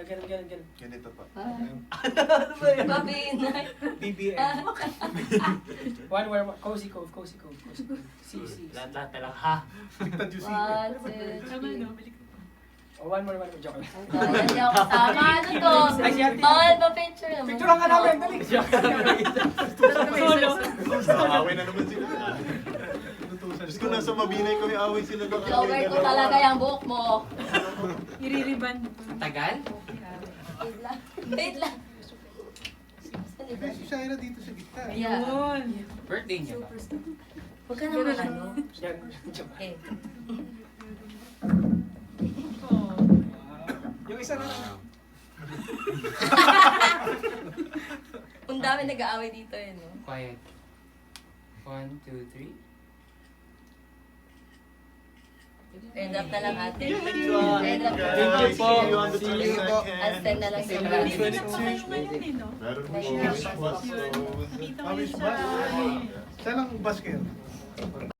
Ganun. Ganito pa. Ano ba yun? Mabinay. BBM. One word, cozy cove. C. Lahat talaga, ha? Baliktad yung One, secret. two, three. One more, joke lang. Hindi ako kasama. Ano to? Ay, si Ate. Bawal pa picture naman. Picture lang ka namin, dali. Solo. Away na naman sila. Diyos ko, nasa mabinay ko, may away sila. Lower ko talaga yung buhok mo. Iririban. Tagal? Wait lang. Wait lang. Ay, si Shaira dito sa gitna. Yeah. Yun. Birthday niya ba? Huwag ka naman ano. Yan, joke. Eh. Oh. Yung isa na lang. Ang dami nag-aaway dito eh, no? Quiet. 1, 2, 3. Red up na lang ate. Thank you. Red up na Guys, lang. Thank you po. see you on the See you po. 22nd. Aztec na lang sila. May pinap pa kayo ngayon eh, no? Meron mo Ayun. siya. Kita ko Pawis yun bus. sa... Saan ang bus kayo?